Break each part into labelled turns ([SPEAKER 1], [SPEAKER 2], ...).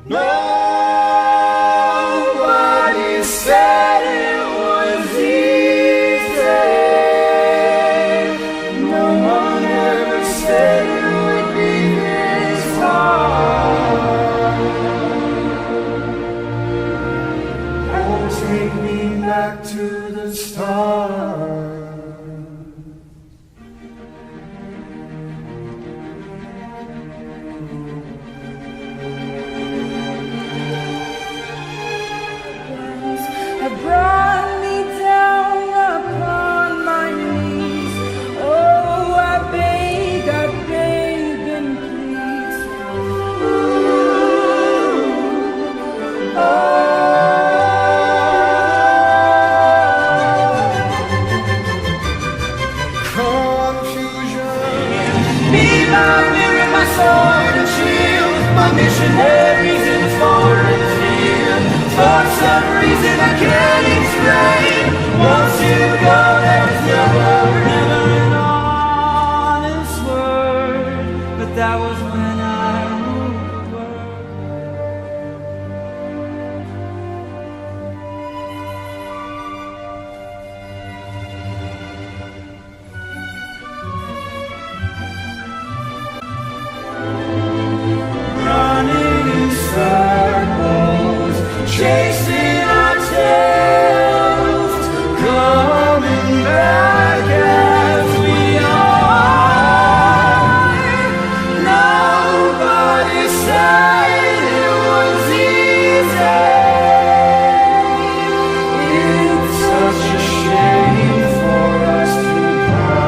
[SPEAKER 1] Nobody said it was easy. No one ever said it would be this hard. Oh, take me back to the start. Missionaries in a foreign field. For some reason I can't explain. Once you go, there's never an honest word. But that was when I ruled the circles, chasing our tails, coming back as we are. Nobody said it was easy. It's such a shame for us to part.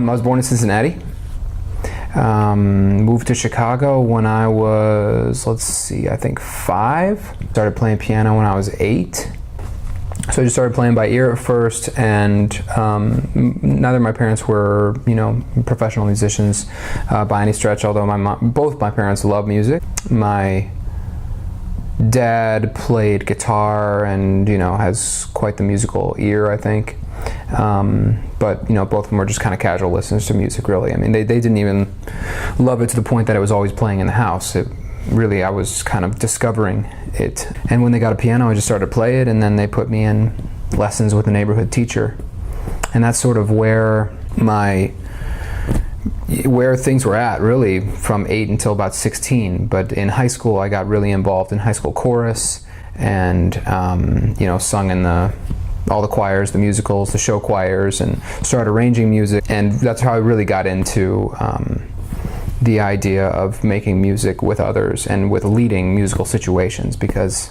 [SPEAKER 2] I was born in Cincinnati. Moved to Chicago when I was, I think 5. Started playing piano when I was 8. So I just started playing by ear at first, and neither of my parents were, professional musicians by any stretch, although both my parents love music. My dad played guitar and, has quite the musical ear, I think. But both of them were just kind of casual listeners to music, really. I mean, they didn't even love it to the point that it was always playing in the house. I was kind of discovering it. And when they got a piano, I just started to play it, and then they put me in lessons with a neighborhood teacher. And that's sort of where things were at, really, from 8 until about 16. But in high school, I got really involved in high school chorus and, sung in all the choirs, the musicals, the show choirs, and started arranging music. And that's how I really got into the idea of making music with others and with leading musical situations, because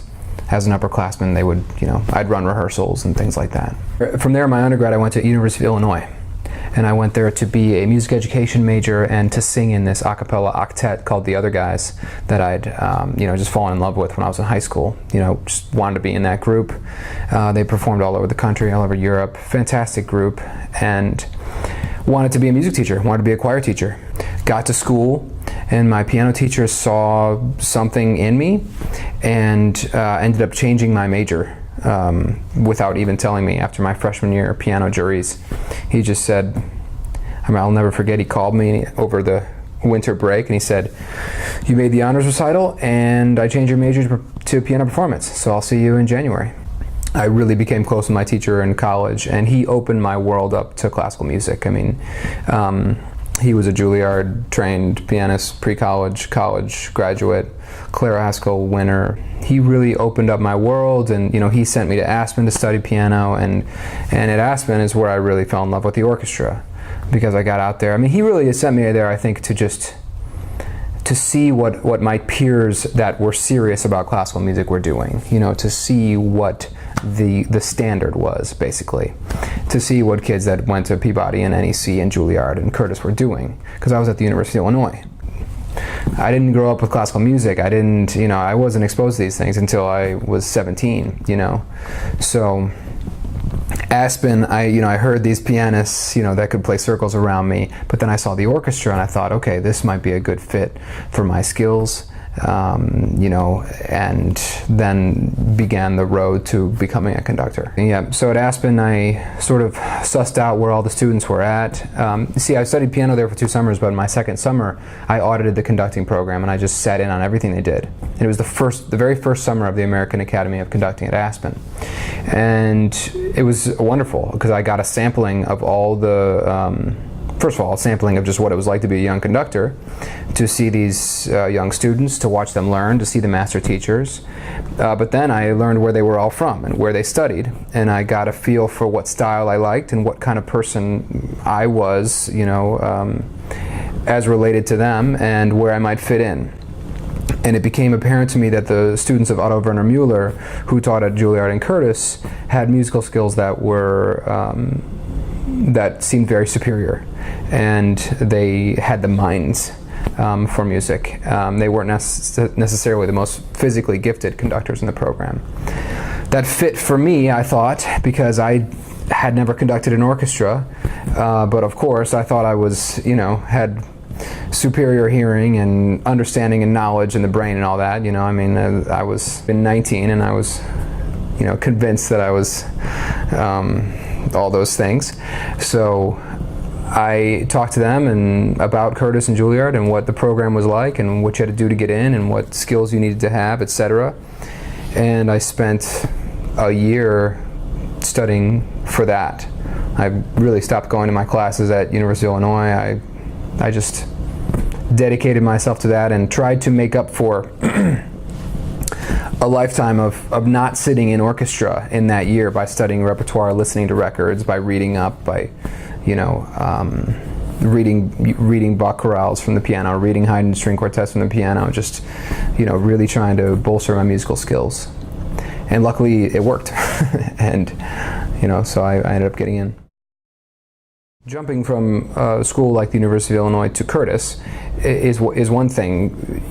[SPEAKER 2] as an upperclassman, they would, I'd run rehearsals and things like that. From there, my undergrad, I went to University of Illinois. And I went there to be a music education major and to sing in this a cappella octet called The Other Guys that I'd, just fallen in love with when I was in high school. Just wanted to be in that group. They performed all over the country, all over Europe. Fantastic group. And wanted to be a music teacher, wanted to be a choir teacher. Got to school, and my piano teacher saw something in me and ended up changing my major without even telling me. After my freshman year piano juries, he just said, I'll never forget, he called me over the winter break and he said, you made the honors recital and I changed your major to piano performance, so I'll see you in January. I really became close with my teacher in college, and he opened my world up to classical music. I mean, he was a Juilliard-trained pianist, pre-college, college graduate, Clara Haskell winner. He really opened up my world, and he sent me to Aspen to study piano, and at Aspen is where I really fell in love with the orchestra, because I got out there. I mean, he really sent me there, I think, to see what my peers that were serious about classical music were doing, to see what the standard was, basically, to see what kids that went to Peabody and NEC and Juilliard and Curtis were doing, because I was at the University of Illinois. I didn't grow up with classical music. I wasn't exposed to these things until I was 17, So Aspen, I heard these pianists, that could play circles around me, but then I saw the orchestra and I thought, okay, this might be a good fit for my skills, and then began the road to becoming a conductor. Yeah, so at Aspen I sort of sussed out where all the students were at. See, I studied piano there for 2 summers, but in my second summer I audited the conducting program and I just sat in on everything they did. And it was the very first summer of the American Academy of Conducting at Aspen. And it was wonderful because I got a sampling of all the first of all, a sampling of just what it was like to be a young conductor, to see these young students, to watch them learn, to see the master teachers. But then I learned where they were all from and where they studied, and I got a feel for what style I liked and what kind of person I was, as related to them, and where I might fit in. And it became apparent to me that the students of Otto Werner Müller, who taught at Juilliard and Curtis, had musical skills that were that seemed very superior, and they had the minds for music. They weren't necessarily the most physically gifted conductors in the program. That fit for me, I thought, because I had never conducted an orchestra, but of course I thought I was, had superior hearing and understanding and knowledge in the brain and all that. I was 19 and I was, convinced that I was all those things. So I talked to them about Curtis and Juilliard and what the program was like and what you had to do to get in and what skills you needed to have, etc. And I spent a year studying for that. I really stopped going to my classes at University of Illinois. I just dedicated myself to that and tried to make up for a lifetime of not sitting in orchestra in that year by studying repertoire, listening to records, by reading up, by reading Bach chorales from the piano, reading Haydn string quartets from the piano, just really trying to bolster my musical skills. And luckily it worked. And so I ended up getting in. Jumping from a school like the University of Illinois to Curtis is one thing.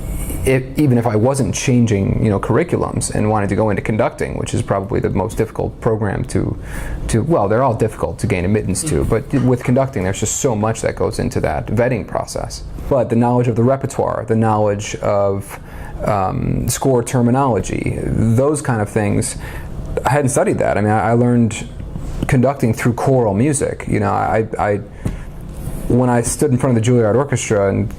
[SPEAKER 2] Even if I wasn't changing, curriculums and wanted to go into conducting, which is probably the most difficult program well, they're all difficult to gain admittance to, but with conducting, there's just so much that goes into that vetting process. But the knowledge of the repertoire, the knowledge of score terminology, those kind of things, I hadn't studied that. I learned conducting through choral music. When I stood in front of the Juilliard Orchestra and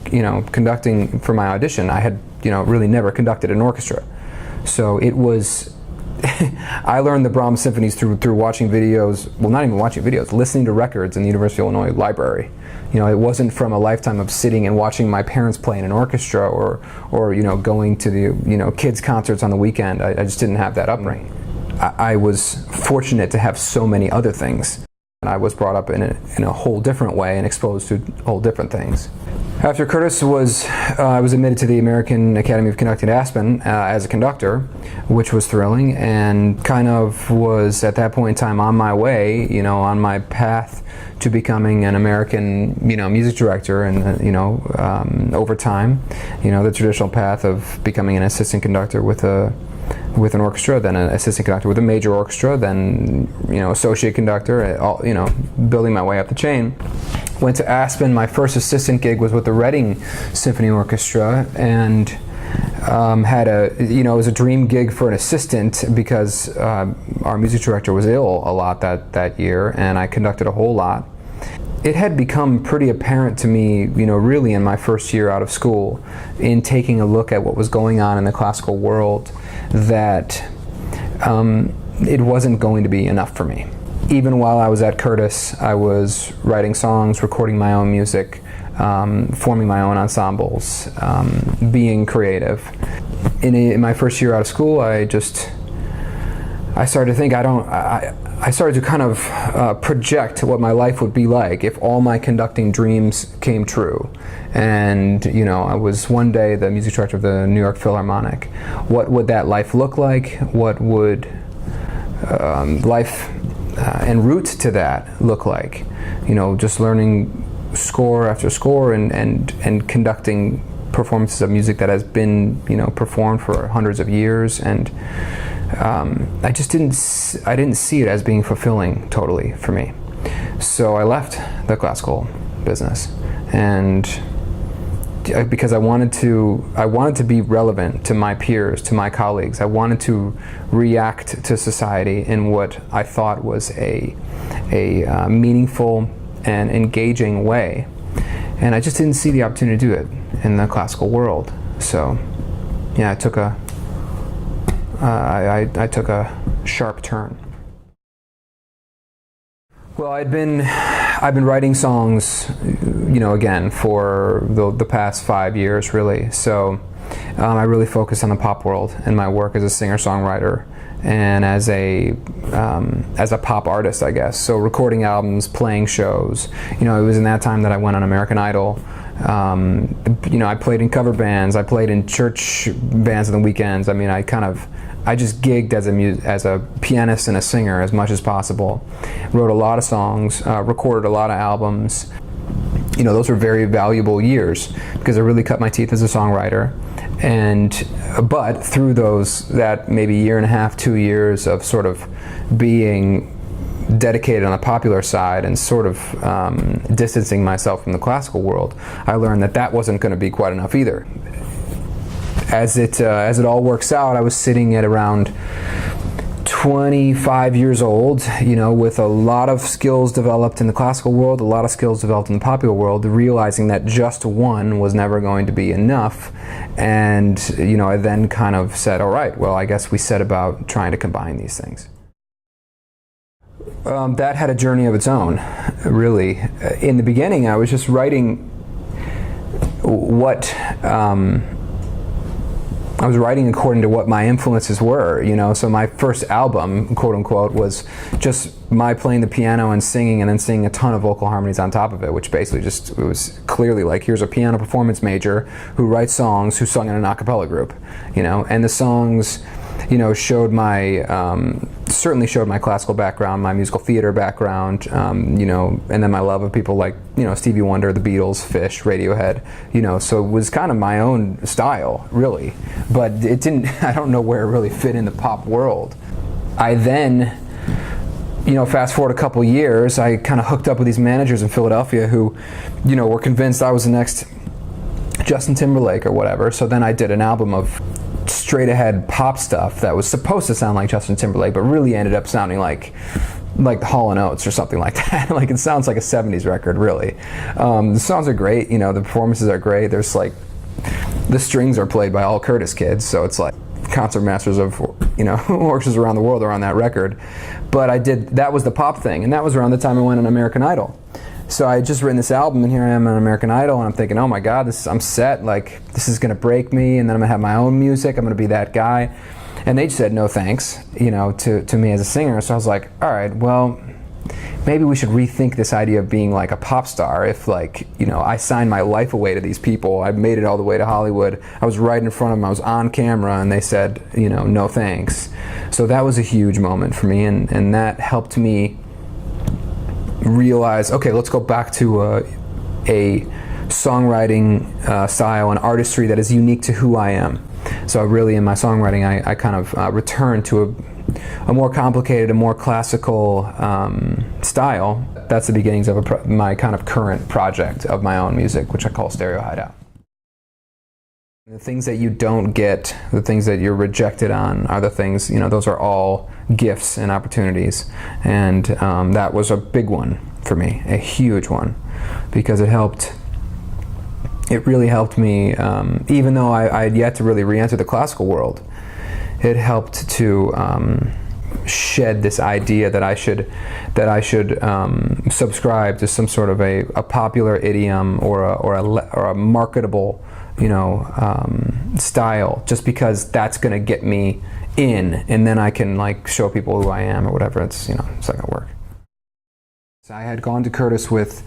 [SPEAKER 2] conducting for my audition, I had really never conducted an orchestra. So it was I learned the Brahms symphonies through watching videos. Well, not even watching videos, listening to records in the University of Illinois library. It wasn't from a lifetime of sitting and watching my parents play in an orchestra or going to the kids concerts on the weekend. I just didn't have that upbringing. I was fortunate to have so many other things. And I was brought up in a whole different way and exposed to whole different things. After Curtis I was admitted to the American Academy of Conducting at Aspen as a conductor, which was thrilling, and kind of was at that point in time on my way, on my path to becoming an American, music director, and over time, the traditional path of becoming an assistant conductor with a with an orchestra, then an assistant conductor with a major orchestra, then associate conductor, building my way up the chain. Went to Aspen. My first assistant gig was with the Reading Symphony Orchestra, and it was a dream gig for an assistant because our music director was ill a lot that year, and I conducted a whole lot. It had become pretty apparent to me, really in my first year out of school, in taking a look at what was going on in the classical world, that it wasn't going to be enough for me. Even while I was at Curtis, I was writing songs, recording my own music, forming my own ensembles, being creative. In my first year out of school, I started to think, I started to kind of project what my life would be like if all my conducting dreams came true. And I was one day the music director of the New York Philharmonic. What would that life look like? What would life en route to that look like? Just learning score after score and conducting performances of music that has been performed for hundreds of years, and I didn't see it as being fulfilling totally for me. So I left the classical business, and because I wanted to be relevant to my peers, to my colleagues. I wanted to react to society in what I thought was a meaningful and engaging way, and I just didn't see the opportunity to do it in the classical world. So yeah, I took a sharp turn. Well, I've been writing songs, again, for the past 5 years, really. So I really focus on the pop world and my work as a singer-songwriter and as a pop artist, I guess. So recording albums, playing shows. It was in that time that I went on American Idol. I played in cover bands. I played in church bands on the weekends. I mean, I just gigged as a pianist and a singer as much as possible. Wrote a lot of songs, recorded a lot of albums. Those were very valuable years because I really cut my teeth as a songwriter. But through that maybe year and a half, 2 years of sort of being dedicated on the popular side and sort of distancing myself from the classical world, I learned that wasn't going to be quite enough either. As it all works out, I was sitting at around 25 years old, with a lot of skills developed in the classical world, a lot of skills developed in the popular world, realizing that just one was never going to be enough. And I then kind of said, all right, well, I guess we set about trying to combine these things. That had a journey of its own, really. In the beginning, I was just writing I was writing according to what my influences were, so my first album, quote unquote, was just my playing the piano and singing, and then singing a ton of vocal harmonies on top of it, which basically it was clearly like, here's a piano performance major who writes songs, who sung in an a cappella group, and the songs, certainly showed my classical background, my musical theater background, and then my love of people like, Stevie Wonder, the Beatles, Fish, Radiohead, so it was kind of my own style, really. But it didn't, I don't know where it really fit in the pop world. I then, fast forward a couple years, I kind of hooked up with these managers in Philadelphia who, were convinced I was the next Justin Timberlake or whatever. So then I did an album of straight ahead pop stuff that was supposed to sound like Justin Timberlake, but really ended up sounding like the Hall & Oates or something like that. Like, it sounds like a 70s record, really. The songs are great, the performances are great. There's like, the strings are played by all Curtis kids, so it's like concert masters of orchestras around the world are on that record. But that was the pop thing, and that was around the time I went on American Idol. So I had just written this album, and here I am on American Idol, and I'm thinking, oh my God, I'm set. Like, this is gonna break me, and then I'm gonna have my own music. I'm gonna be that guy. And they said no thanks, to me as a singer. So I was like, all right, well, maybe we should rethink this idea of being like a pop star. If I signed my life away to these people, I made it all the way to Hollywood, I was right in front of them, I was on camera, and they said, no thanks. So that was a huge moment for me, and that helped me realize, okay, let's go back to a songwriting style and artistry that is unique to who I am. So really in my songwriting I kind of returned to a more complicated, a more classical style. That's the beginnings of my kind of current project of my own music, which I call Stereo Hideout. The things that you don't get, the things that you're rejected on, are the things, those are all gifts and opportunities. And that was a big one for me, a huge one, because it really helped me, even though I had yet to really re-enter the classical world. It helped to shed this idea that I should subscribe to some sort of a popular idiom or a marketable style, just because that's going to get me in, and then I can like show people who I am or whatever. It's not going to work. So I had gone to Curtis with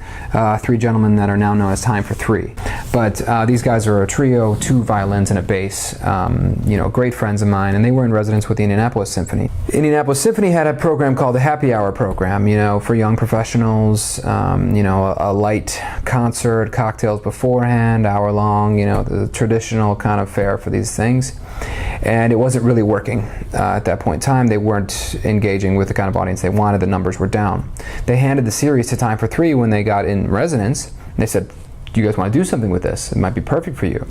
[SPEAKER 2] three gentlemen that are now known as Time for Three, but these guys are a trio, 2 violins and a bass, great friends of mine, and they were in residence with the Indianapolis Symphony. Indianapolis Symphony had a program called the Happy Hour program, for young professionals, a light concert, cocktails beforehand, hour long, the traditional kind of fare for these things. And it wasn't really working at that point in time. They weren't engaging with the kind of audience they wanted. The numbers were down. They handed the series to Time for Three when they got in residence. And they said, do you guys want to do something with this? It might be perfect for you.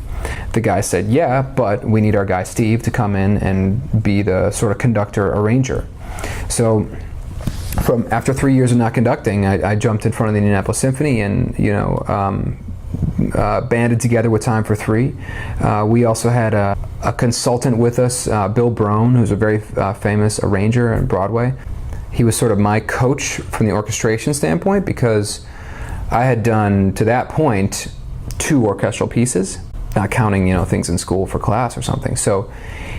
[SPEAKER 2] The guy said, yeah, but we need our guy Steve to come in and be the sort of conductor arranger. So after 3 years of not conducting, I jumped in front of the Indianapolis Symphony and banded together with Time for Three. We also had a consultant with us, Bill Brown, who's a very famous arranger on Broadway. He was sort of my coach from the orchestration standpoint, because I had done, to that point, 2 orchestral pieces, not counting things in school for class or something. So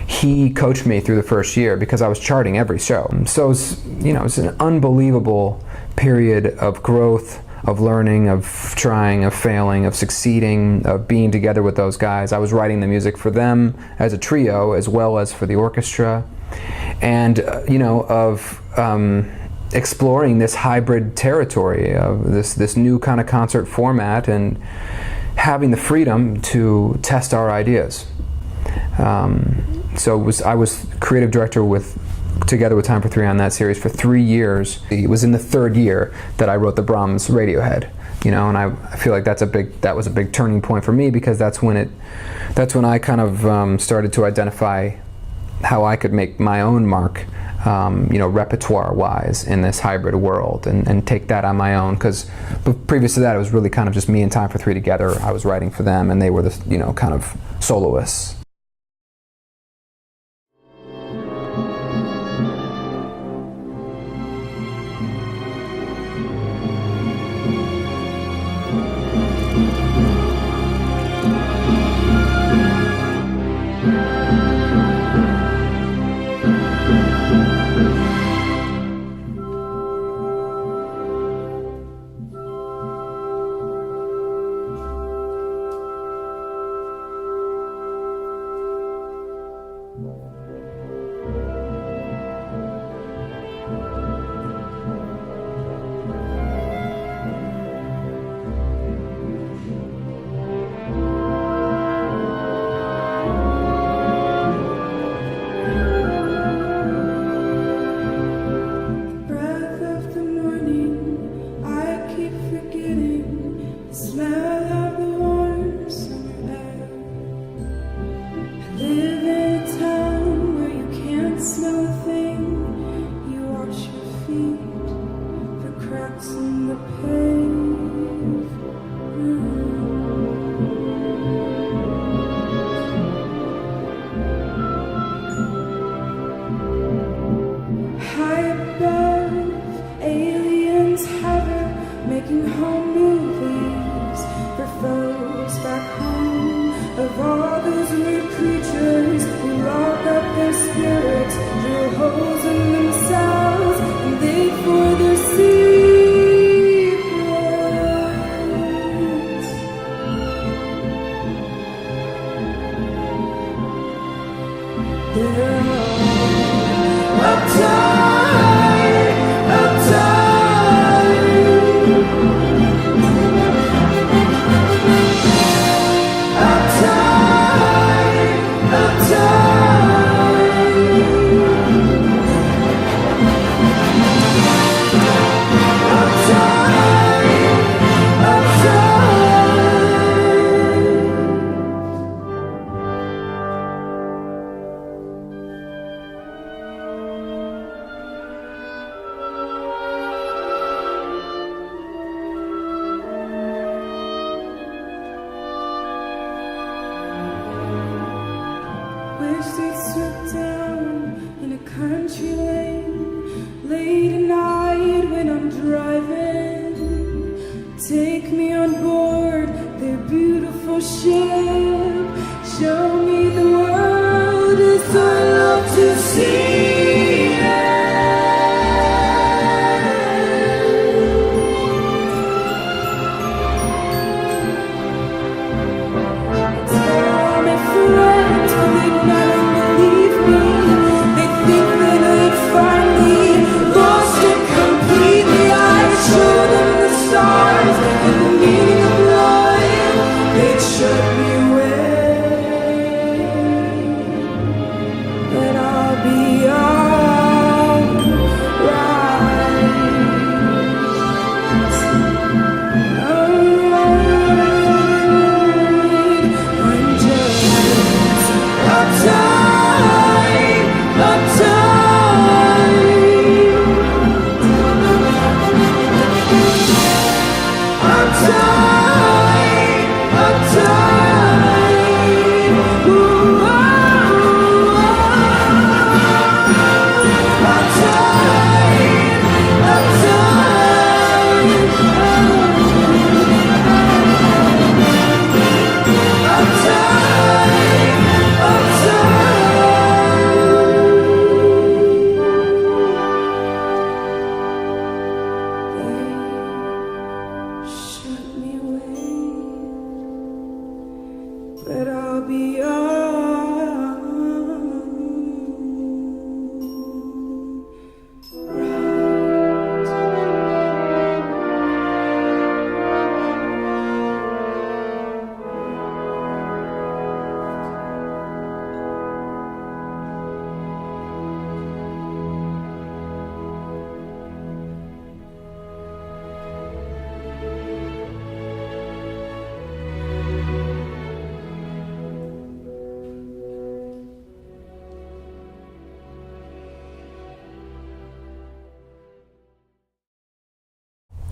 [SPEAKER 2] he coached me through the first year because I was charting every show. So it was an unbelievable period of growth, of learning, of trying, of failing, of succeeding, of being together with those guys. I was writing the music for them as a trio as well as for the orchestra, and of exploring this hybrid territory of this new kind of concert format, and having the freedom to test our ideas. So I was creative director together with Time for Three on that series for 3 years. It was in the 3rd year that I wrote the Brahms Radiohead, and I feel like that was a big turning point for me, because that's when I kind of started to identify how I could make my own mark, repertoire-wise in this hybrid world, and take that on my own, because previous to that it was really kind of just me and Time for Three together. I was writing for them and they were the kind of soloists.
[SPEAKER 1] Uptight. street swept down in a country lane, late at night when I'm driving. Take me on board their beautiful ship. Show me the world as I love to see it. Tell my friends when they never believe me. They think that I'd finally lost it completely. I'd show them the stars and the meaning of life. They'd shut me away, but I'll be alright. I'm just uptight, uptight. Uptight, uptight. Ooh, oh, uptight, shut me away, but I'll be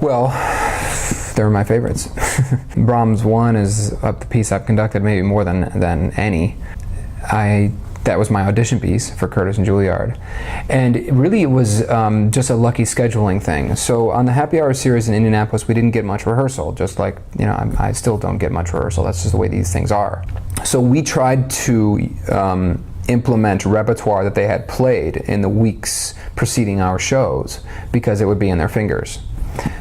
[SPEAKER 2] Well, they're my favorites. Brahms 1 is the piece I've conducted maybe more than any. That was my audition piece for Curtis and Juilliard. And really it was just a lucky scheduling thing. So on the Happy Hour series in Indianapolis, we didn't get much rehearsal, just like, you know, I still don't get much rehearsal. That's just the way these things are. So we tried to implement repertoire that they had played in the weeks preceding our shows because it would be in their fingers.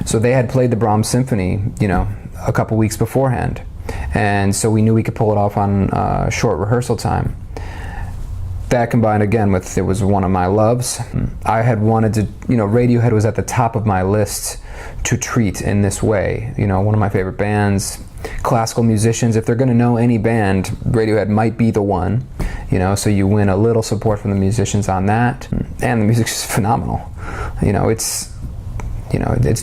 [SPEAKER 2] So they had played the Brahms Symphony, you know, a couple weeks beforehand. And so we knew we could pull it off on short rehearsal time. That combined again with, it was one of my loves. I had wanted to, you know, Radiohead was at the top of my list to treat in this way. You know, one of my favorite bands, classical musicians, if they're gonna know any band, Radiohead might be the one. You know, so you win a little support from the musicians on that. And the music's just phenomenal. You know, it's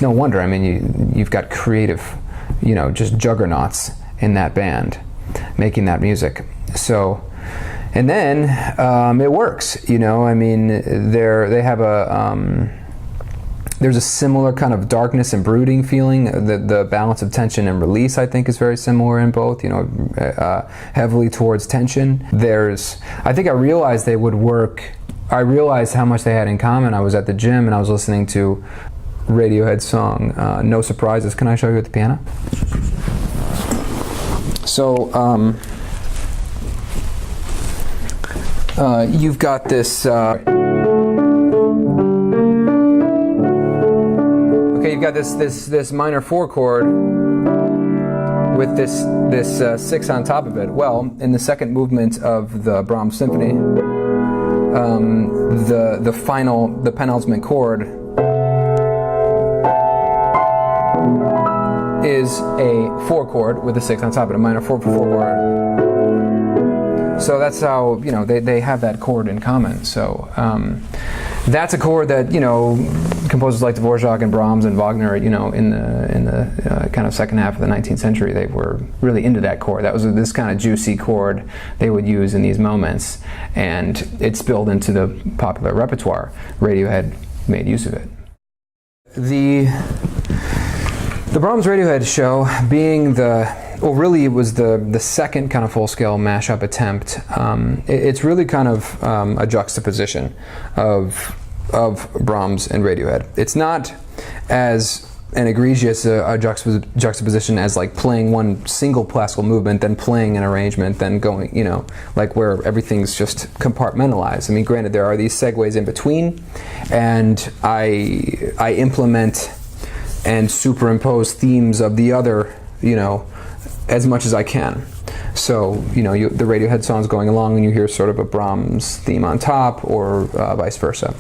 [SPEAKER 2] no wonder. I mean, you've got creative, you know, just juggernauts in that band making that music. So, and then it works. You know, I mean, they have a there's a similar kind of darkness and brooding feeling. The balance of tension and release, I think, is very similar in both. You know, heavily towards tension. I think I realized they would work. I realized how much they had in common. I was at the gym and I was listening to Radiohead song, No Surprises. Can I show you at the piano? So, you've got this, okay, you've got this minor 4 chord with this 6 on top of it. Well, in the second movement of the Brahms Symphony, the penultimate chord is a 4 chord with a 6 on top of it, a minor 4/4 chord. So that's how, you know, they have that chord in common. So that's a chord that, you know, composers like Dvorak and Brahms and Wagner, you know, in the kind of second half of the 19th century, they were really into that chord. That was this kind of juicy chord they would use in these moments, and it spilled into the popular repertoire. Radiohead made use of it. The Brahms Radiohead show, being the Well, really, it was the second kind of full-scale mashup attempt. It's really kind of a juxtaposition of Brahms and Radiohead. It's not as an egregious juxtaposition as like playing one single classical movement, then playing an arrangement, then going, you know, like where everything's just compartmentalized. I mean, granted, there are these segues in between, and I implement and superimpose themes of the other, you know, as much as I can. So, you know, the Radiohead song's going along and you hear sort of a Brahms theme on top, or vice versa.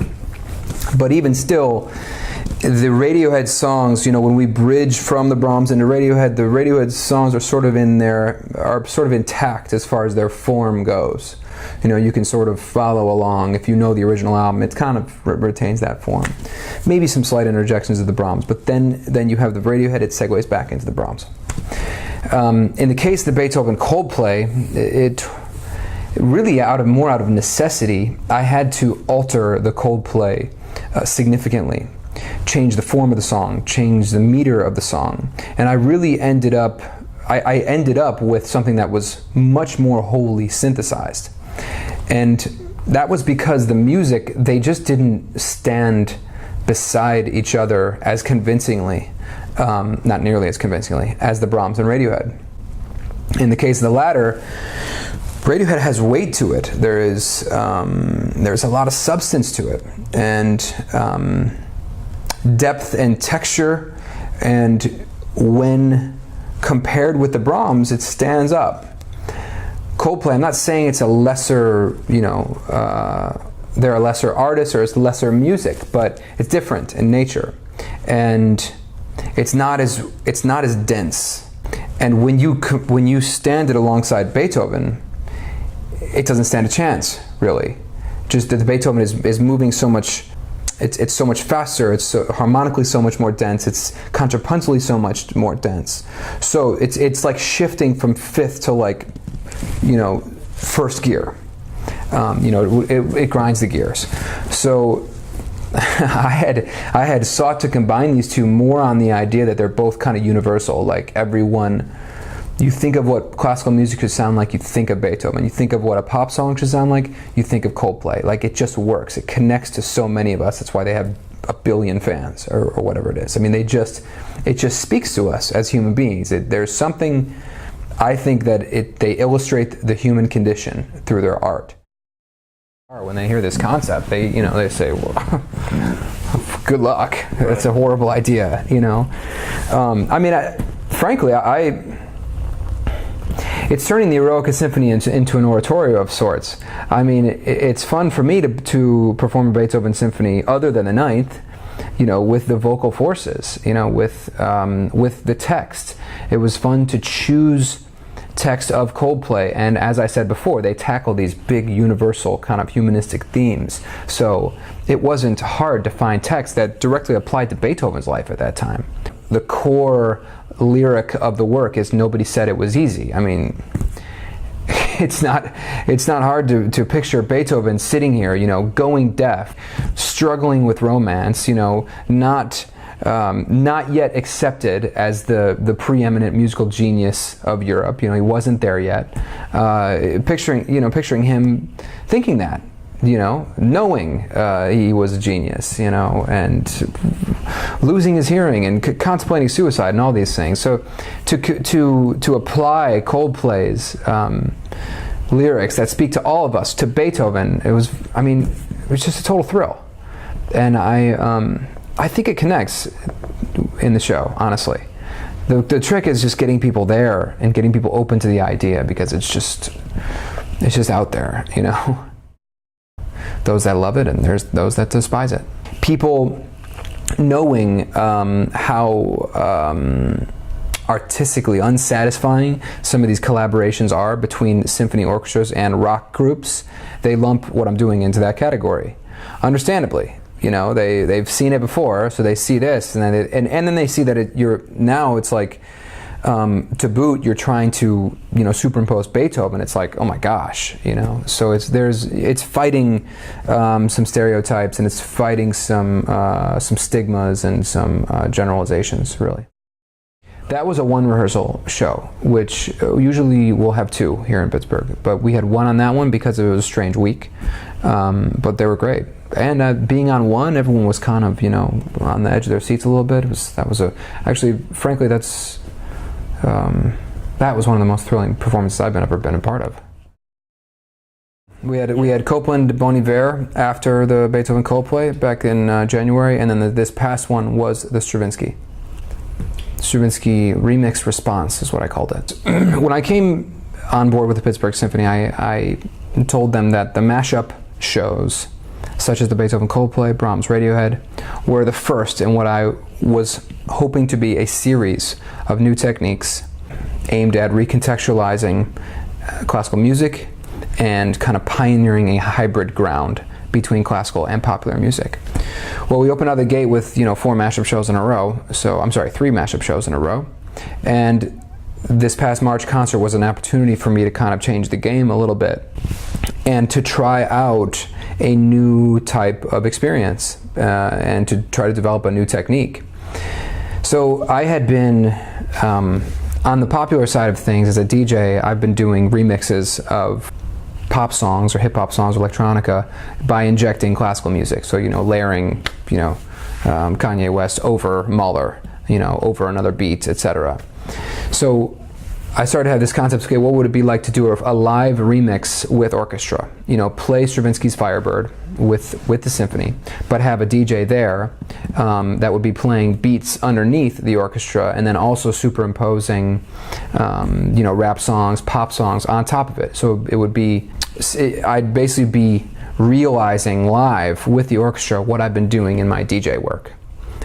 [SPEAKER 2] But even still, the Radiohead songs, you know, when we bridge from the Brahms into Radiohead, the Radiohead songs are sort of intact as far as their form goes. You know, you can sort of follow along. If you know the original album, it kind of retains that form. Maybe some slight interjections of the Brahms, but then you have the Radiohead, it segues back into the Brahms. In the case of the Beethoven Coldplay, it really more out of necessity, I had to alter the Coldplay significantly. Change the form of the song, change the meter of the song, and I really ended up with something that was much more wholly synthesized. And that was because the music, they just didn't stand beside each other as convincingly, not nearly as convincingly, as the Brahms and Radiohead. In the case of the latter, Radiohead has weight to it. There's a lot of substance to it, and depth and texture, and when compared with the Brahms, it stands up. Coldplay, I'm not saying it's a lesser, you know, they're a lesser artist or it's lesser music, but it's different in nature, and it's not as dense. And when you stand it alongside Beethoven, it doesn't stand a chance, really. Just that the Beethoven is moving so much. It's so much faster, it's harmonically so much more dense, it's contrapuntally so much more dense. So it's like shifting from fifth to, like, you know, first gear. You know, it grinds the gears. So I had sought to combine these two more on the idea that they're both kind of universal. Like, everyone, you think of what classical music should sound like, you think of Beethoven. You think of what a pop song should sound like, you think of Coldplay. Like, it just works. It connects to so many of us. That's why they have 1 billion fans, or whatever it is. I mean, it just speaks to us as human beings. There's something, I think, that they illustrate the human condition through their art. When they hear this concept, they say, well, good luck. That's a horrible idea, you know. I mean, frankly, it's turning the Eroica Symphony into an oratorio of sorts. I mean, it's fun for me to perform a Beethoven symphony other than the Ninth, you know, with the vocal forces, you know, with the text. It was fun to choose text of Coldplay, and as I said before, they tackle these big universal kind of humanistic themes. So it wasn't hard to find text that directly applied to Beethoven's life at that time. The core lyric of the work is "Nobody said it was easy." I mean, it's not hard to picture Beethoven sitting here, you know, going deaf, struggling with romance, you know, not yet accepted as the preeminent musical genius of Europe. You know, he wasn't there yet. Picturing him thinking that, you know, knowing he was a genius, you know, and losing his hearing and contemplating suicide and all these things. So to apply Coldplay's lyrics that speak to all of us to Beethoven, it was just a total thrill, and I think it connects in the show, honestly. The trick is just getting people there and getting people open to the idea, because it's just out there, you know. Those that love it and there's those that despise it. People knowing how artistically unsatisfying some of these collaborations are between symphony orchestras and rock groups, they lump what I'm doing into that category. Understandably. You know, they've seen it before, so they see this, and then they see that it's like, to boot, you're trying to, you know, superimpose Beethoven. It's like, oh my gosh, you know. So it's fighting some stereotypes, and it's fighting some stigmas and some generalizations, really. That was a one rehearsal show, which usually we'll have two here in Pittsburgh. But we had one on that one because it was a strange week. But they were great. And being on one, everyone was kind of, you know, on the edge of their seats a little bit. Actually, frankly, that was one of the most thrilling performances I've ever been a part of. We had Copland Bon Iver after the Beethoven Coldplay back in January, and then this past one was the Stravinsky Remix Response is what I called it. When I came on board with the Pittsburgh Symphony, I told them that the mashup shows, such as the Beethoven Coldplay, Brahms Radiohead, were the first in what I was hoping to be a series of new techniques aimed at recontextualizing classical music and kind of pioneering a hybrid ground between classical and popular music. Well, we opened out the gate with, you know, 4 mashup shows in a row. So, I'm sorry, 3 mashup shows in a row. And this past March concert was an opportunity for me to kind of change the game a little bit and to try out a new type of experience and to try to develop a new technique. So I had been on the popular side of things as a DJ. I've been doing remixes of pop songs or hip-hop songs or electronica by injecting classical music. So, you know, layering, you know, Kanye West over Mahler, you know, over another beat, etc. So I started to have this concept, okay, what would it be like to do a live remix with orchestra? You know, play Stravinsky's Firebird with the symphony, but have a DJ there that would be playing beats underneath the orchestra and then also superimposing, you know, rap songs, pop songs on top of it. So it would be, I'd basically be realizing live with the orchestra what I've been doing in my DJ work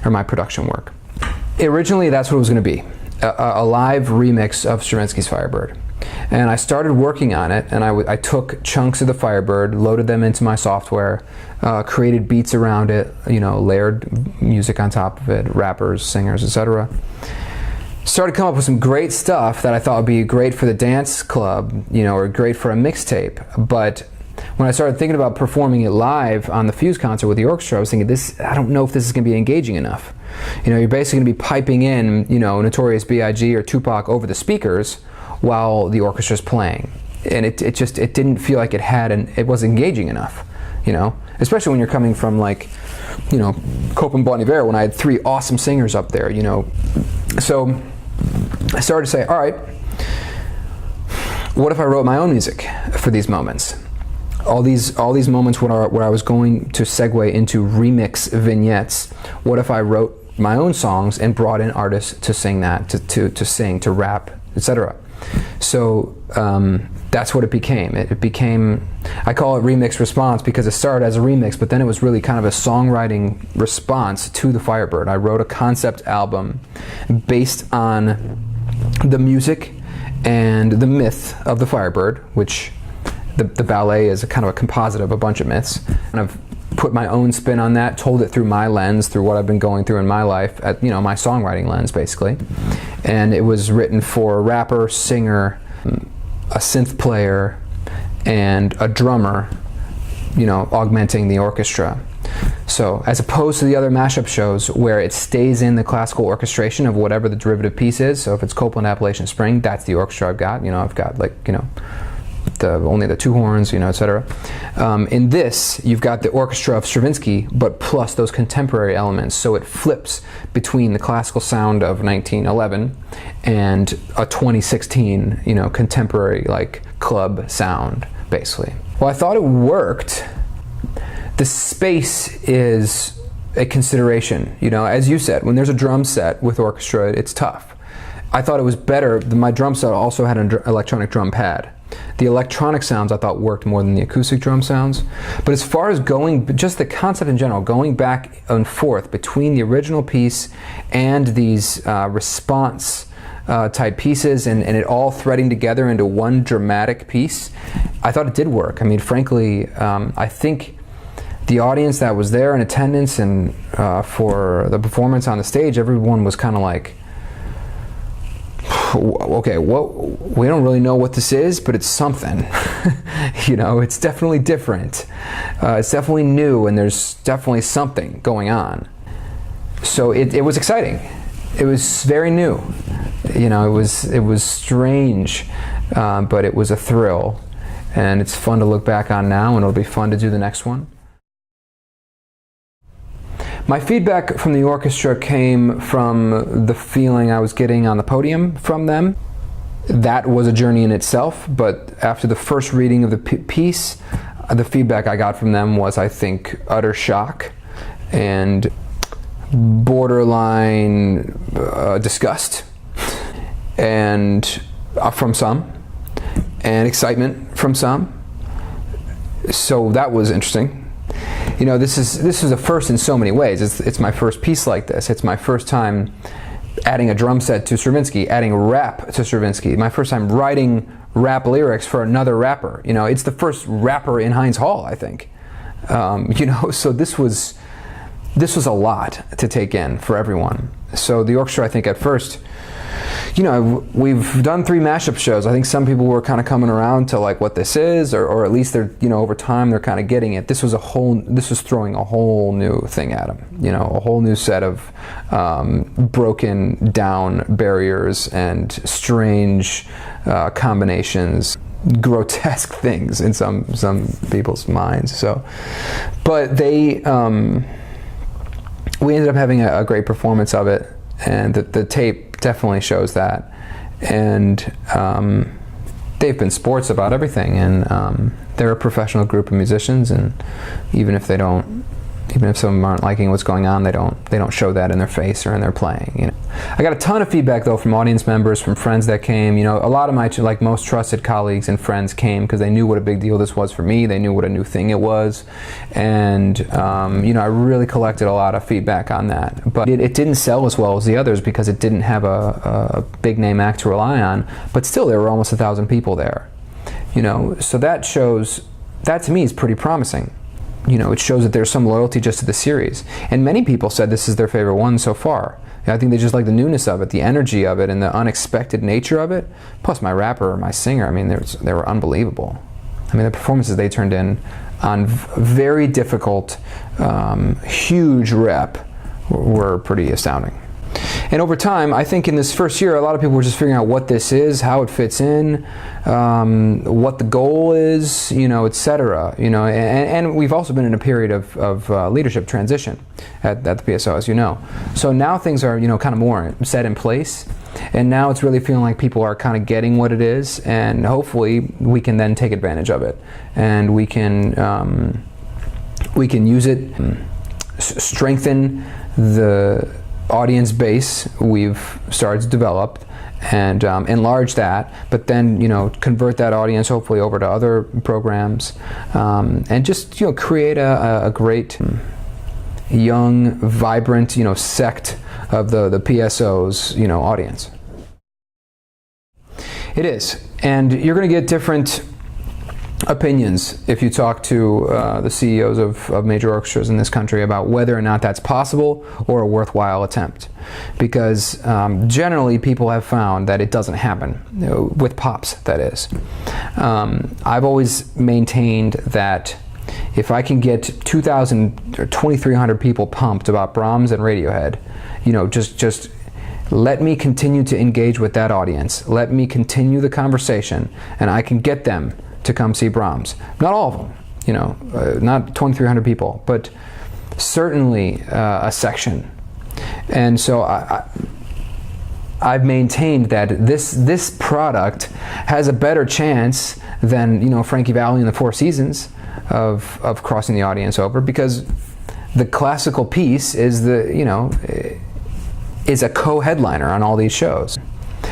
[SPEAKER 2] or my production work. Originally, that's what it was going to be. A live remix of Stravinsky's Firebird. And I started working on it, and I took chunks of the Firebird, loaded them into my software, created beats around it, you know, layered music on top of it, rappers, singers, etc. Started coming up with some great stuff that I thought would be great for the dance club, you know, or great for a mixtape. But when I started thinking about performing it live on the Fuse concert with the orchestra, I was thinking, I don't know if this is going to be engaging enough. You know, you're basically going to be piping in, you know, Notorious B.I.G. or Tupac over the speakers while the orchestra's playing. And it didn't feel like it was engaging enough, you know? Especially when you're coming from, like, you know, Copland Bon Iver, when I had 3 awesome singers up there, you know? So I started to say, all right, what if I wrote my own music for these moments? All these moments where I was going to segue into remix vignettes. What if I wrote my own songs and brought in artists to sing that, to sing, to rap, etc. So that's what it became. It became, I call it Remix Response because it started as a remix, but then it was really kind of a songwriting response to the Firebird. I wrote a concept album based on the music and the myth of the Firebird, which the ballet is a kind of a composite of a bunch of myths. And I've put my own spin on that, told it through my lens, through what I've been going through in my life, you know, my songwriting lens, basically. And it was written for a rapper, singer, a synth player, and a drummer, you know, augmenting the orchestra. So, as opposed to the other mashup shows where it stays in the classical orchestration of whatever the derivative piece is, so if it's Copland Appalachian Spring, that's the orchestra I've got, you know, I've got, like, you know, only the 2 horns, you know, etc. In this, you've got the orchestra of Stravinsky, but plus those contemporary elements. So it flips between the classical sound of 1911 and a 2016, you know, contemporary, like, club sound, basically. Well, I thought it worked. The space is a consideration, you know, as you said, when there's a drum set with orchestra, it's tough. I thought it was better, my drum set also had an electronic drum pad. The electronic sounds I thought worked more than the acoustic drum sounds. But as far as going, just the concept in general, going back and forth between the original piece and these response type pieces and it all threading together into one dramatic piece, I thought it did work. I mean, frankly, I think the audience that was there in attendance and for the performance on the stage, everyone was kind of like, okay, well, we don't really know what this is, but it's something. You know, it's definitely different. It's definitely new, and there's definitely something going on. So it was exciting. it was very new. You know, it was strange, but it was a thrill, and it's fun to look back on now, and it'll be fun to do the next one. My feedback from the orchestra came from the feeling I was getting on the podium from them. That was a journey in itself, but after the first reading of the piece, the feedback I got from them was, I think, utter shock and borderline disgust, and from some, and excitement from some. So that was interesting. You know, this is a first in so many ways. It's my first piece like this. It's my first time adding a drum set to Stravinsky, adding rap to Stravinsky. My first time writing rap lyrics for another rapper. You know, it's the first rapper in Heinz Hall, I think. You know, so this was a lot to take in for everyone. So the orchestra, I think, at first, you know, we've done 3 mashup shows. I think some people were kind of coming around to like what this is, or at least they're, you know, over time they're kind of getting it. This was throwing a whole new thing at them. You know, a whole new set of broken down barriers and strange combinations, grotesque things in some people's minds. So, but they, we ended up having a great performance of it, and the tape definitely shows that. And they've been sports about everything, and they're a professional group of musicians, and even if some of them aren't liking what's going on, they don't show that in their face or in their playing. You know, I got a ton of feedback though from audience members, from friends that came. You know, a lot of my like most trusted colleagues and friends came because they knew what a big deal this was for me. They knew what a new thing it was, and you know, I really collected a lot of feedback on that. But it didn't sell as well as the others because it didn't have a big name act to rely on. But still, there were almost 1,000 people there. You know, so that to me is pretty promising. You know, it shows that there's some loyalty just to the series. And many people said this is their favorite one so far. I think they just like the newness of it, the energy of it, and the unexpected nature of it. Plus my rapper or my singer, I mean, they were unbelievable. I mean, the performances they turned in on very difficult, huge rep were pretty astounding. And over time, I think in this first year, a lot of people were just figuring out what this is, how it fits in, what the goal is, you know, etc. You know, and we've also been in a period of leadership transition at the PSO, as you know. So now things are, you know, kind of more set in place, and now it's really feeling like people are kind of getting what it is, and hopefully we can then take advantage of it, and we can use it, strengthen the audience base we've started to develop, and enlarge that, but then, you know, convert that audience hopefully over to other programs, and just, you know, create a great young, vibrant, you know, sect of the PSO's, you know, audience. It is, and you're going to get different opinions if you talk to the CEOs of major orchestras in this country about whether or not that's possible or a worthwhile attempt, because generally people have found that it doesn't happen, you know, with pops, that is. I've always maintained that if I can get 2,000 or 2,300 people pumped about Brahms and Radiohead, you know, just let me continue to engage with that audience, let me continue the conversation, and I can get them to come see Brahms. Not all of them, you know, not 2,300 people, but certainly a section. And so I've maintained that this product has a better chance than, you know, Frankie Valli and the Four Seasons of crossing the audience over, because the classical piece is is a co-headliner on all these shows.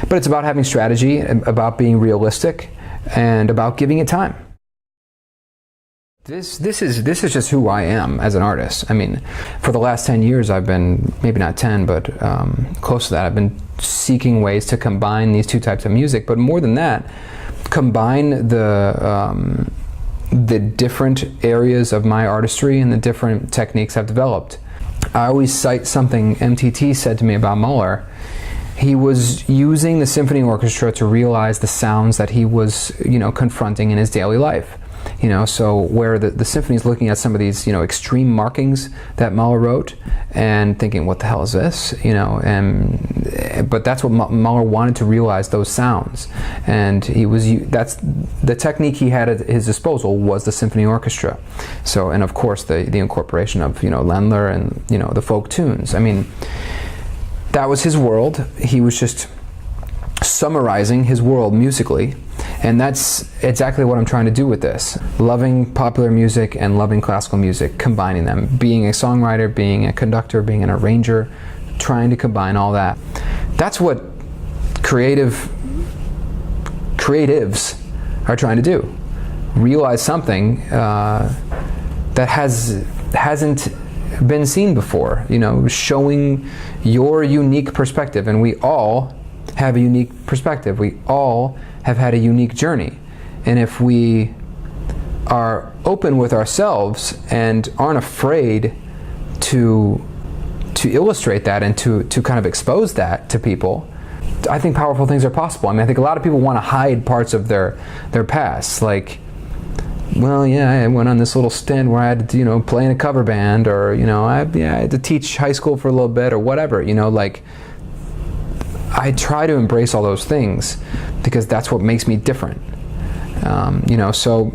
[SPEAKER 2] But it's about having strategy, about being realistic, and about giving it time. This is just who I am as an artist. I mean, for the last 10 years I've been, maybe not 10, but close to that, I've been seeking ways to combine these two types of music, but more than that, combine the different areas of my artistry and the different techniques I've developed. I always cite something MTT said to me about Mahler. He was using the symphony orchestra to realize the sounds that he was, you know, confronting in his daily life. You know, so where the symphony is looking at some of these, you know, extreme markings that Mahler wrote and thinking, what the hell is this? You know, but that's what Mahler wanted to realize, those sounds. And that's the technique he had at his disposal was the symphony orchestra. So, and of course the incorporation of, you know, Ländler and, you know, the folk tunes. I mean, that was his world. He was just summarizing his world musically, and that's exactly what I'm trying to do with this. Loving popular music and loving classical music, combining them. Being a songwriter, being a conductor, being an arranger, trying to combine all that. That's what creatives are trying to do. Realize something that hasn't been seen before, you know, showing your unique perspective. And we all have a unique perspective. We all have had a unique journey. And if we are open with ourselves and aren't afraid to illustrate that and to kind of expose that to people, I think powerful things are possible. I mean, I think a lot of people want to hide parts of their past, like, well, yeah, I went on this little stint where I had to, you know, play in a cover band, or, you know, I had to teach high school for a little bit, or whatever, you know, like, I try to embrace all those things because that's what makes me different. You know, so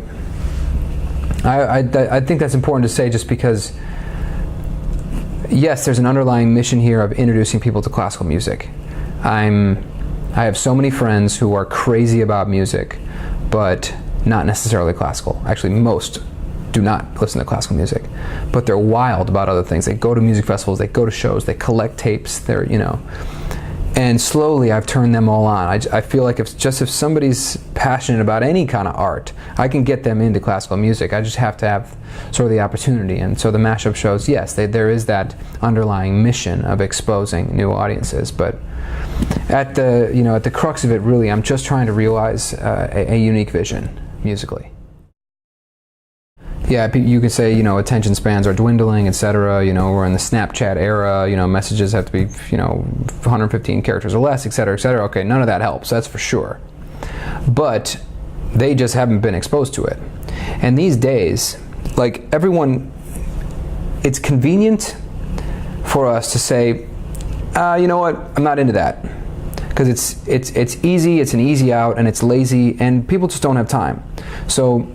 [SPEAKER 2] I think that's important to say, just because, yes, there's an underlying mission here of introducing people to classical music. I have so many friends who are crazy about music, but not necessarily classical. Actually, most do not listen to classical music, but they're wild about other things. They go to music festivals, they go to shows, they collect tapes, they're, you know, and slowly I've turned them all on. I feel like if somebody's passionate about any kind of art, I can get them into classical music. I just have to have sort of the opportunity. And so the mashup shows, yes, there is that underlying mission of exposing new audiences, but at the crux of it, really, I'm just trying to realize a unique vision musically. Yeah, you could say, you know, attention spans are dwindling, etc. You know, we're in the Snapchat era. You know, messages have to be, you know, 115 characters or less, etc., etc. Okay, none of that helps, that's for sure. But they just haven't been exposed to it. And these days, like, everyone, it's convenient for us to say, you know what, I'm not into that, because it's easy, it's an easy out, and it's lazy, and people just don't have time. So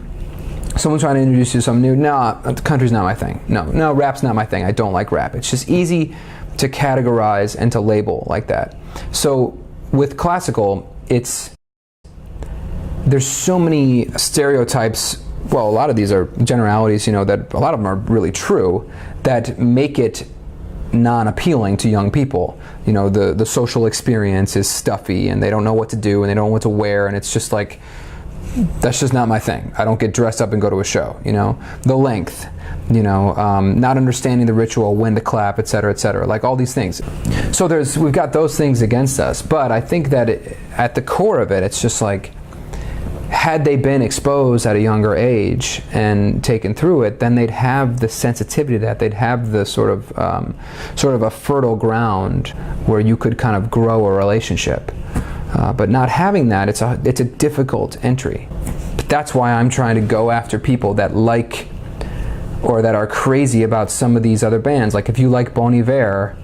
[SPEAKER 2] someone's trying to introduce you to something new. No, country's not my thing. No, rap's not my thing. I don't like rap. It's just easy to categorize and to label like that. So with classical, there's so many stereotypes. Well, a lot of these are generalities, you know, that a lot of them are really true, that make it non-appealing to young people. You know, the social experience is stuffy, and they don't know what to do, and they don't know what to wear, and it's just like, that's just not my thing. I don't get dressed up and go to a show, you know. The length, you know, not understanding the ritual, when to clap, etc., like all these things. So we've got those things against us, but I think that at the core of it, it's just like, had they been exposed at a younger age and taken through it, then they'd have the sensitivity to that. They'd have the sort of a fertile ground where you could kind of grow a relationship. But not having that, it's a difficult entry. But that's why I'm trying to go after people that like, or that are crazy about some of these other bands. Like, if you like Bon Iver,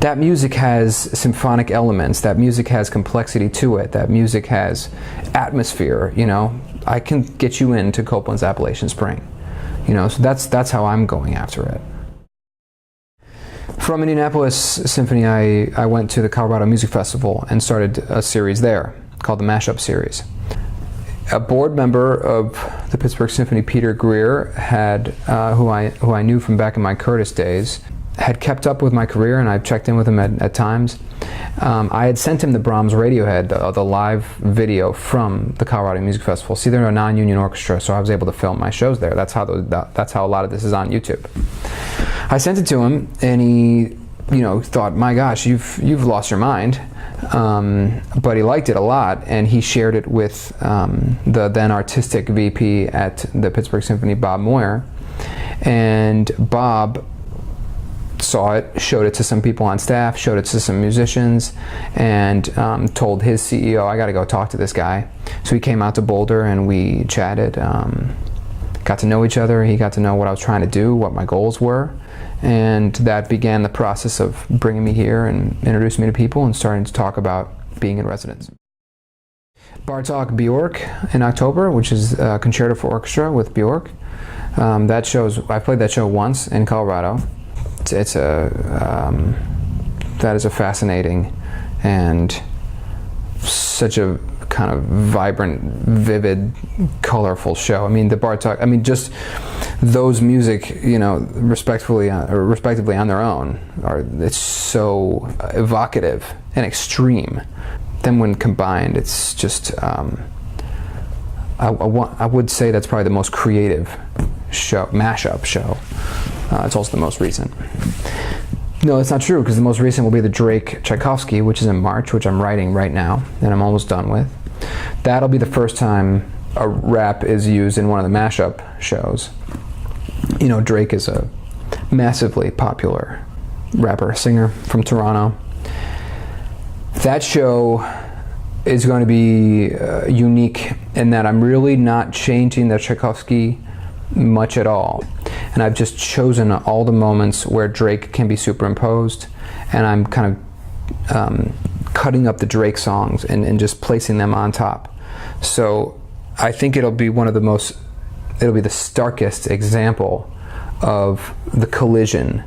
[SPEAKER 2] that music has symphonic elements, that music has complexity to it, that music has atmosphere, you know. I can get you into Copland's Appalachian Spring, you know, so that's how I'm going after it. From Indianapolis Symphony, I went to the Colorado Music Festival and started a series there called the Mashup series. A board member of the Pittsburgh Symphony, Peter Greer, who I knew from back in my Curtis days, had kept up with my career, and I've checked in with him at times. I had sent him the Brahms Radiohead, the live video from the Colorado Music Festival. See, they're a non-union orchestra, so I was able to film my shows there. That's how a lot of this is on YouTube. I sent it to him, and he, you know, thought, my gosh, you've lost your mind. But he liked it a lot, and he shared it with the then artistic VP at the Pittsburgh Symphony, Bob Moyer. And Bob saw it, showed it to some people on staff, showed it to some musicians, and told his CEO, I got to go talk to this guy. So he came out to Boulder, and we chatted. got to know each other. He got to know what I was trying to do, what my goals were, and that began the process of bringing me here and introducing me to people and starting to talk about being in residence. Bartók Bjork in October, which is a Concerto for Orchestra with Bjork. That shows, I played that show once in Colorado. That is a fascinating and such a kind of vibrant, vivid, colorful show. I mean, the Bartók, I mean, just those music, you know, respectively on their own, it's so evocative and extreme. Then when combined, it's just, I would say that's probably the most creative show, mashup show. It's also the most recent. No, that's not true, because the most recent will be the Drake Tchaikovsky, which is in March, which I'm writing right now, and I'm almost done with. That'll be the first time a rap is used in one of the mashup shows. You know, Drake is a massively popular rapper, singer from Toronto. That show is going to be unique in that I'm really not changing the Tchaikovsky much at all. And I've just chosen all the moments where Drake can be superimposed, and I'm kind of cutting up the Drake songs and just placing them on top. So I think it'll be one of the most, it'll be the starkest example of the collision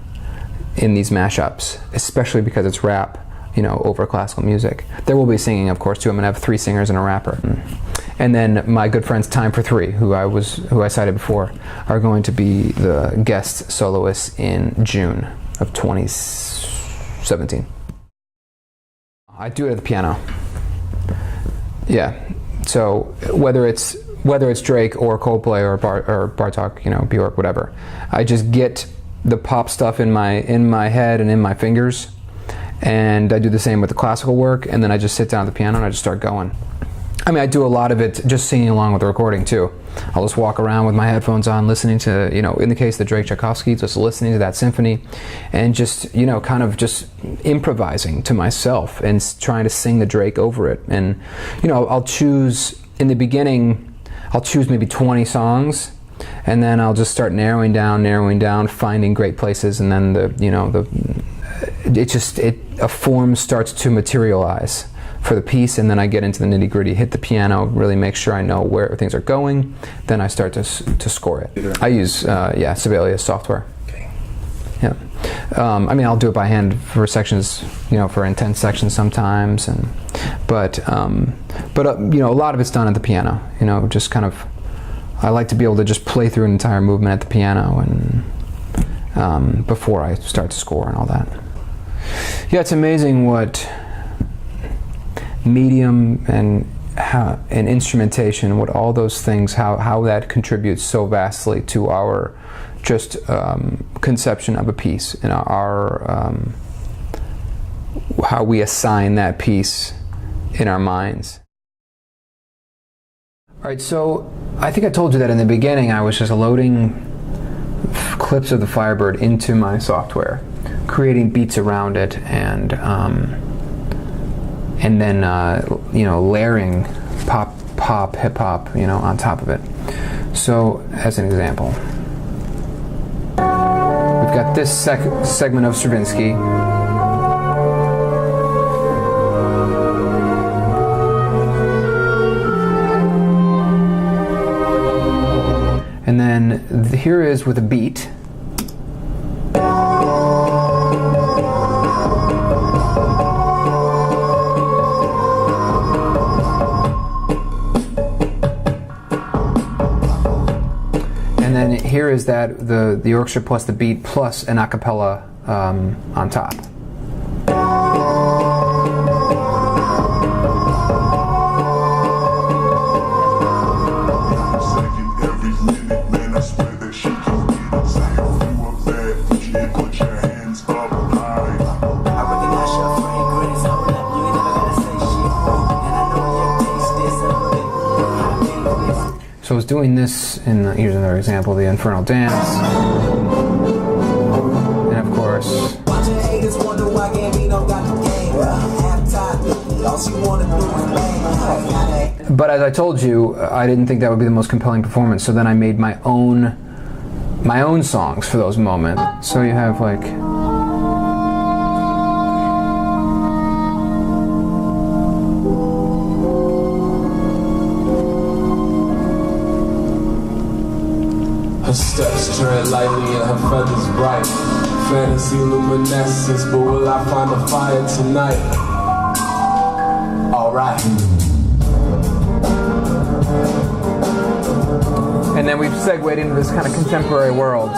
[SPEAKER 2] in these mashups, especially because it's rap, you know, over classical music. There will be singing, of course, too. I'm gonna have 3 singers and a rapper. And then my good friends Time for 3, who I cited before, are going to be the guest soloists in June of 2017. I do it at the piano. Yeah. So whether it's Drake or Coldplay or Bartók, you know, Bjork, whatever, I just get the pop stuff in my head and in my fingers, and I do the same with the classical work, and then I just sit down at the piano and I just start going. I mean, I do a lot of it just singing along with the recording too. I'll just walk around with my headphones on, listening to, you know, in the case of the Drake Tchaikovsky, just listening to that symphony, and just, you know, kind of just improvising to myself and trying to sing the Drake over it. And, you know, I'll choose, in the beginning, I'll choose maybe 20 songs, and then I'll just start narrowing down, finding great places, and then a form starts to materialize for the piece, and then I get into the nitty-gritty, hit the piano, really make sure I know where things are going, then I start to score it. I use Sibelius software.
[SPEAKER 3] Okay.
[SPEAKER 2] Yeah. I mean, I'll do it by hand for sections, you know, for intense sections sometimes, but you know, a lot of it's done at the piano. You know, just kind of, I like to be able to just play through an entire movement at the piano, and before I start to score and all that. Yeah, it's amazing what medium and instrumentation, what all those things, how that contributes so vastly to our just conception of a piece, and our how we assign that piece in our minds. All right, so I think I told you that in the beginning I was just loading clips of the Firebird into my software, creating beats around it, and then you know, layering pop, hip hop, you know, on top of it. So, as an example, we've got this segment of Stravinsky. And then here is with a beat. And then here is that the orchestra plus the beat plus an a cappella on top. So I was doing this in, here's another example, the Infernal Dance. And of course, But as I told you, I didn't think that would be the most compelling performance, so then I made my own songs for those moments. So you have like
[SPEAKER 3] her steps tread lightly and her feathers bright. Fantasy luminescence, but will I find a fire tonight? Alright.
[SPEAKER 2] and then we've segued into this kind of contemporary world.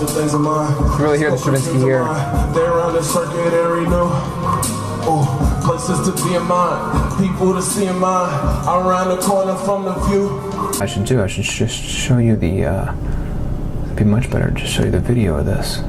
[SPEAKER 3] Things of mine.
[SPEAKER 2] You really hear the Stravinsky here.
[SPEAKER 3] They around the circuit area, places to be in mind, people to see in mind. I'm around the corner from the view.
[SPEAKER 2] I should just show you the. It'd be much better to just show you the video of this.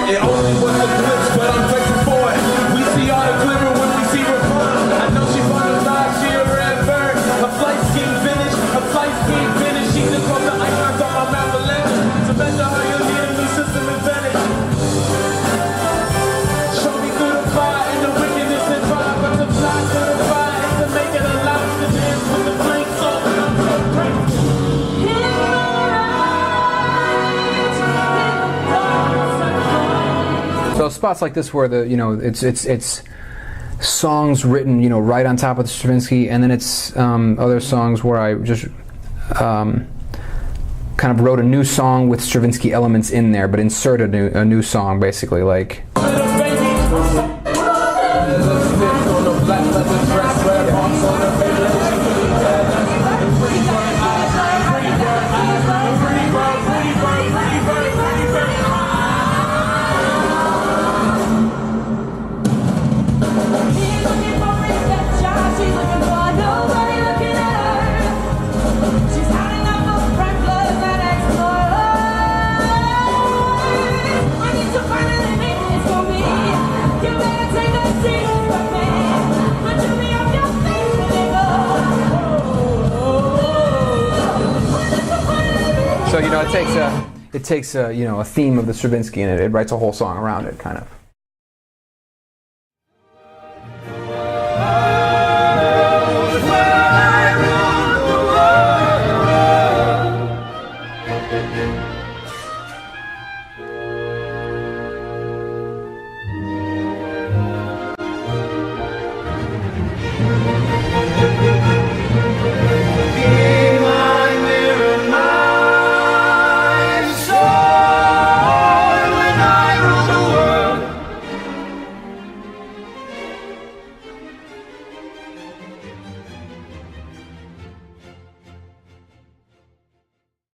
[SPEAKER 3] It only was a glitch, but I'm grateful for it. We see all the glitter when we see refine. I know she butterflies, she a red bird. Her flight scheme finished. She just wrote the icons on my map of legends. To measure how you'll need a new system invented. Show me through the fire and the wickedness and try, but to fly through the fire is to make it alive to dance with the flame soul. And I'm so grateful.
[SPEAKER 2] So spots like this where it's songs written right on top of the Stravinsky, and then it's other songs where I just kind of wrote a new song with Stravinsky elements in there, but inserted a new song basically, like. So it takes a theme of the Stravinsky and it writes a whole song around it, kind of.